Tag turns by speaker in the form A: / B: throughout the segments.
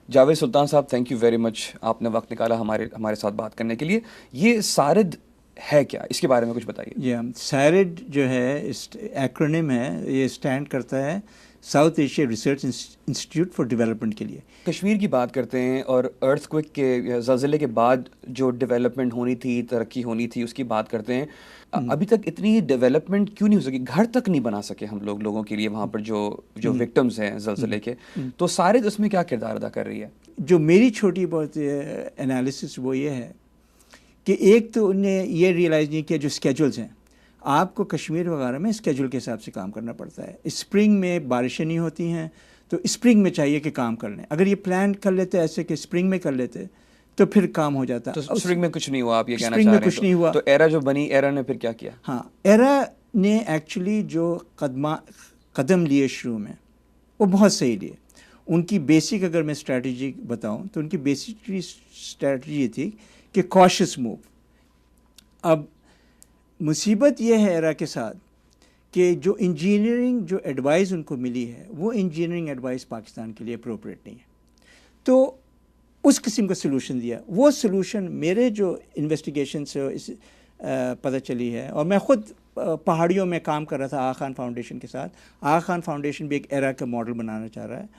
A: जावेद सुल्तान साहब, thank you very much, आपने वक्त निकाला हमारे हमारे साथ बात करने के लिए। ये सारिद है क्या, इसके बारे में कुछ बताइए।
B: सारिड जो है एक्रोनिम है, ये स्टैंड करता है south Asia research institute for development के लिए।
A: कश्मीर की बात करते हैं और अर्थक्वेक के ज़लज़ले के बाद जो डेवलपमेंट होनी थी, तरक्की होनी थी, उसकी बात करते हैं। अभी तक इतनी डेवलपमेंट क्यों नहीं हो सकी? घर तक नहीं बना सके हम लोगों के लिए वहाँ पर जो विक्टिम्स हैं ज़लज़ले के। तो सारिद उसमें क्या किरदार अदा कर रही है?
B: जो मेरी छोटी बहुत एनालिसिस वो ये है कि एक तो उन्हें ये रियलाइज़ नहीं किया, जो स्केजुल्स हैं आपको कश्मीर वगैरह में स्केजुल के हिसाब से काम करना पड़ता है। स्प्रिंग में बारिशें नहीं होती हैं तो स्प्रिंग में चाहिए कि काम कर लें। अगर ये प्लान कर लेते ऐसे कि स्प्रिंग में कर लेते तो फिर काम हो जाता।
A: तो स्प्रिंग में कुछ नहीं हुआ, आप ये कहना
B: स्प्रिंग
A: चाह
B: में
A: रहे हैं?
B: कुछ नहीं हुआ।
A: तो एरा जो बनी, एरा ने फिर क्या किया?
B: हाँ, एरा ने एक्चुअली जो कदम लिए शुरू में वो बहुत सही लिए। उनकी बेसिक अगर मैं स्ट्रैटेजी बताऊं तो उनकी बेसिक स्ट्रैटेजी थी कि कॉशियस मूव। अब मुसीबत ये है एरा के साथ कि जो इंजीनियरिंग जो एडवाइस उनको मिली है वो इंजीनियरिंग एडवाइस पाकिस्तान के लिए अप्रोप्रिएट नहीं है, तो उस किस्म का सलूशन दिया। वो सलूशन मेरे जो इन्वेस्टिगेशन से पता चली है, और मैं ख़ुद पहाड़ियों में काम कर रहा था आगा खान फाउंडेशन के साथ। आगा खान फाउंडेशन भी एक एरा का मॉडल बनाना चाह रहा है।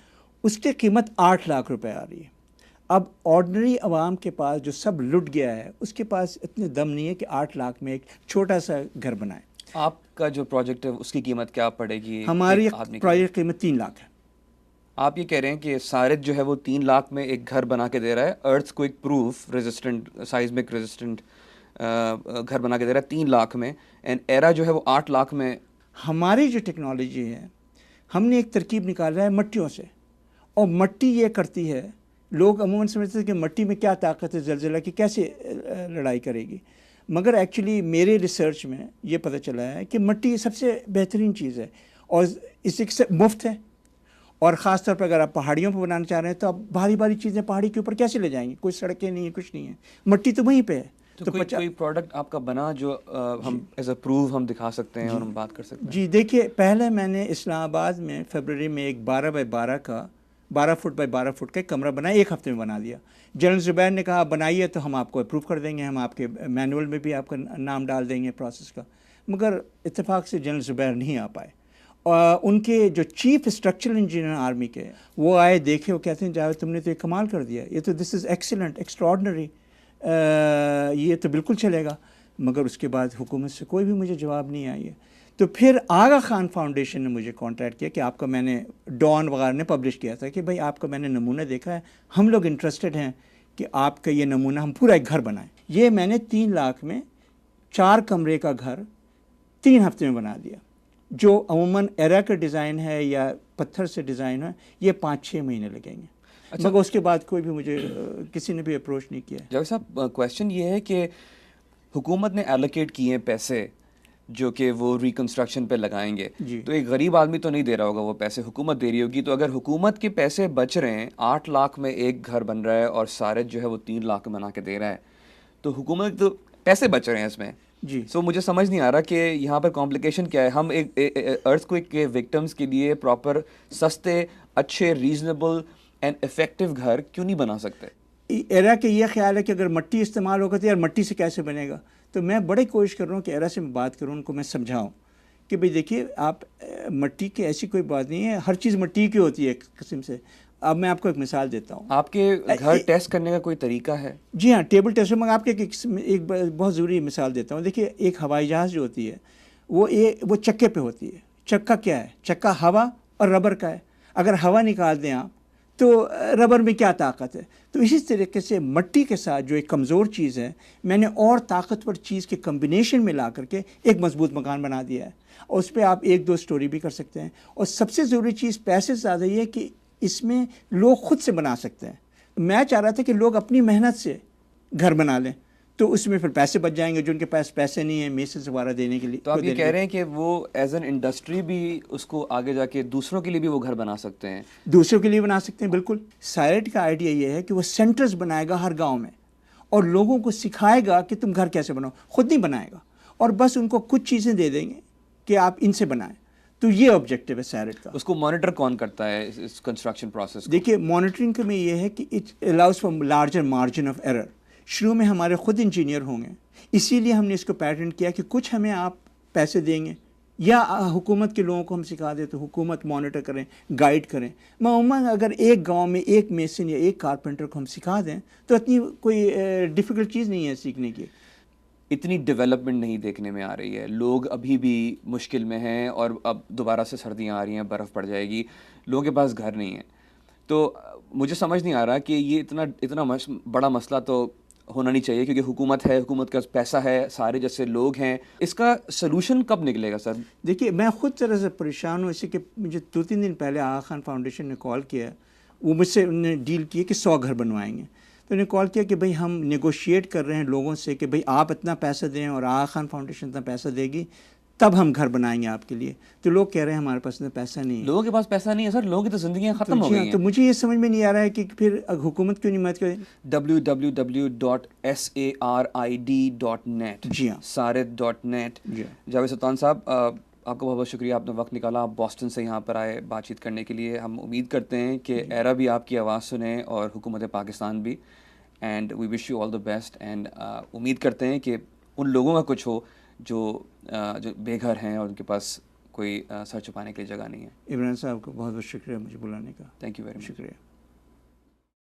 B: उसकी कीमत 8 लाख रुपए आ रही है। अब ऑर्डनरी आवाम के पास जो सब लुट गया है उसके पास इतने दम नहीं है कि 8 लाख में एक छोटा सा घर बनाए।
A: आपका जो प्रोजेक्ट है उसकी कीमत क्या पड़ेगी?
B: हमारी प्रोजेक्ट कीमत 3 लाख है।
A: आप ये कह रहे हैं कि सारिद जो है वो 3 लाख में एक घर बना के दे रहा है, earthquake proof resistant, seismic resistant घर बना के दे रहा है 3 लाख में, एंड एरा जो है वो 8 लाख में।
B: हमारी जो टेक्नोलॉजी है, हमने एक तरकीब निकाला है मट्टियों से, और मट्टी ये करती है, लोग अमूमन समझते हैं कि मट्टी में क्या ताकत है, ज़लज़ला की कैसे लड़ाई करेगी, मगर एक्चुअली मेरे रिसर्च में ये पता चला है कि मट्टी सबसे बेहतरीन चीज़ है और इससे मुफ्त है। और ख़ास तौर पर अगर आप पहाड़ियों पर बनाना चाह रहे हैं तो आप भारी भारी चीज़ें पहाड़ी के ऊपर कैसे ले जाएंगे? कोई सड़कें नहीं है, कुछ नहीं है, मट्टी तो वहीं पे है।
A: तो कोई प्रोडक्ट आपका बना जो हम एज अ प्रूफ हम दिखा सकते हैं और हम बात कर सकते हैं?
B: जी देखिए, पहले मैंने इस्लामाबाद में फरवरी में एक 12 बाई 12 का 12 फुट बाई 12 फुट का कमरा बनाया, 1 हफ्ते में बना दिया। जनरल ज़ुबैर ने कहा बनाइए तो हम आपको अप्रूव कर देंगे, हम आपके मैनुअल में भी आपका नाम डाल देंगे प्रोसेस का। मगर इत्तेफाक से जनरल ज़ुबैर नहीं आ पाए, और उनके जो चीफ स्ट्रक्चरल इंजीनियर आर्मी के वो आए, देखे, वो कहते हैं जावेद तुमने तो ये कमाल कर दिया, ये तो दिस इज़ एक्सीलेंट, एक्स्ट्राऑर्डिनरी, ये तो बिल्कुल चलेगा। मगर उसके बाद हुकूमत से कोई भी मुझे जवाब नहीं आई है। तो फिर आगा खान फाउंडेशन ने मुझे कांटेक्ट किया कि आपका, मैंने डॉन वगैरह ने पब्लिश किया था कि भाई आपका मैंने नमूना देखा है, हम लोग इंटरेस्टेड हैं कि आपका ये नमूना हम पूरा एक घर बनाएं। ये मैंने 3 लाख में 4 कमरे का घर 3 हफ्ते में बना दिया। जो अमूमन एरा का डिज़ाइन है या पत्थर से डिज़ाइन है, ये 5-6 महीने लगेंगे। अच्छा, मगर उसके बाद कोई भी मुझे किसी ने भी अप्रोच नहीं किया।
A: जावेद साहब, क्वेश्चन ये है कि हुकूमत ने एलोकेट किए हैं पैसे जो कि वो रिकंस्ट्रक्शन पे लगाएंगे, तो एक गरीब आदमी तो नहीं दे रहा होगा, वो पैसे हुकूमत दे रही होगी। तो अगर हुकूमत के पैसे बच रहे हैं, 8 लाख में एक घर बन रहा है और सारिद जो है वो 3 लाख बना के दे रहा है, तो हुकूमत तो पैसे बच रहे हैं इसमें
B: जी।
A: सो मुझे समझ नहीं आ रहा कि यहाँ पर कॉम्प्लिकेशन क्या है। हम एक अर्थक्वेक के विक्टिम्स के लिए प्रॉपर सस्ते, अच्छे, रीजनेबल एंड इफेक्टिव घर क्यों नहीं बना सकते?
B: एरा के ये ख्याल है कि अगर मट्टी इस्तेमाल होगा तो यार मट्टी से कैसे बनेगा। तो मैं बड़ी कोशिश कर रहा हूँ कि एरा से मैं बात करूँ, उनको मैं समझाऊँ कि भाई देखिए, आप मट्टी की ऐसी कोई बात नहीं है, हर चीज़ मट्टी की होती है एक किस्म से। अब मैं आपको एक मिसाल देता हूँ।
A: आपके घर टेस्ट करने का कोई तरीका है? जी
B: हाँ, टेबल टेस्ट में आपके एक बहुत ज़रूरी मिसाल देता हूँ। देखिए, एक हवाई जहाज़ जो होती है वो चक्के पे होती है। चक्का क्या है? चक्का हवा और रबर का है। अगर हवा निकाल दें आप तो रबर में क्या ताकत है? तो इसी तरीके से मट्टी के साथ जो एक कमज़ोर चीज़ है, मैंने और ताकतवर चीज़ के कम्बिनेशन में ला करके एक मजबूत मकान बना दिया है, और उस पर आप 1-2 स्टोरी भी कर सकते हैं। और सबसे ज़रूरी चीज़ पैसे से ज़्यादा ये कि इसमें लोग खुद से बना सकते हैं। मैं चाह रहा था कि लोग अपनी मेहनत से घर बना लें, तो उसमें फिर पैसे बच जाएंगे। जो उनके पास पैसे नहीं है मेसेज वगैरह देने के लिए,
A: तो आप ये कह रहे हैं कि वो एज एन इंडस्ट्री भी उसको आगे जाके दूसरों के लिए भी वो घर बना सकते हैं?
B: दूसरों के लिए बना सकते हैं, बिल्कुल। साइट का आइडिया ये है कि वो सेंटर्स बनाएगा हर गांव में और लोगों को सिखाएगा कि तुम घर कैसे बनाओ। खुद नहीं बनाएगा, और बस उनको कुछ चीज़ें दे देंगे कि आप इनसे बनाएं। तो ये ऑब्जेक्टिव है सैरेट का।
A: उसको मॉनिटर कौन करता है इस कंस्ट्रक्शन प्रोसेस को?
B: देखिए, मॉनिटरिंग में ये है कि it allows for larger margin of error. शुरू में हमारे खुद इंजीनियर होंगे, इसीलिए हमने इसको पैटर्न किया कि कुछ हमें आप पैसे देंगे या हुकूमत के लोगों को हम सिखा दें, तो हुकूमत मॉनिटर करें, गाइड करें। मामूलन अगर एक गांव में एक मेसन या एक कारपेंटर को हम सिखा दें तो इतनी कोई डिफ़िकल्ट चीज़ नहीं है सीखने की।
A: इतनी डेवलपमेंट नहीं देखने में आ रही है, लोग अभी भी मुश्किल में हैं, और अब दोबारा से सर्दियां आ रही हैं, बर्फ़ पड़ जाएगी, लोगों के पास घर नहीं है। तो मुझे समझ नहीं आ रहा कि ये इतना इतना बड़ा मसला तो होना नहीं चाहिए, क्योंकि हुकूमत है, हुकूमत का पैसा है, सारे जैसे लोग हैं। इसका सलूशन कब निकलेगा सर?
B: देखिए, मैं खुद तरह से परेशान हूँ, इसी के मुझे 2-3 दिन पहले आगा खान फाउंडेशन ने कॉल किया, वो मुझसे उन्होंने डील किया कि 100 घर बनवाएंगे। तो उन्होंने कॉल किया कि भाई हम नेगोशिएट कर रहे हैं लोगों से कि भाई आप इतना पैसा दें और आगा खान फाउंडेशन इतना पैसा देगी, तब हम घर बनाएंगे आपके लिए। तो लोग कह रहे हैं हमारे पास इतना पैसा नहीं है।
A: लोगों के पास पैसा नहीं है सर, लोगों की तो ज़िंदगियाँ ख़त्म हो गई हैं।
B: तो मुझे ये समझ में नहीं आ रहा है कि फिर हुकूमत क्यों नहीं मदद करे।
A: www.sarid.net,
B: जी हाँ,
A: sarid.net।
B: जी
A: जावेद सुल्तान साहब, आपका बहुत बहुत शुक्रिया, आपने वक्त निकाला, आप बॉस्टन से यहाँ पर आए बातचीत करने के लिए। हम उम्मीद करते हैं कि एरा भी आपकी आवाज़ सुने और हुकूमत पाकिस्तान भी, and we wish you all the best. And उम्मीद करते हैं कि उन लोगों का कुछ हो जो बेघर हैं और उनके पास कोई सर छुपाने के लिए जगह नहीं है।
B: इमरान साहब को बहुत बहुत शुक्रिया मुझे बुलाने का।
A: Thank you very much.
B: शुक्रिया।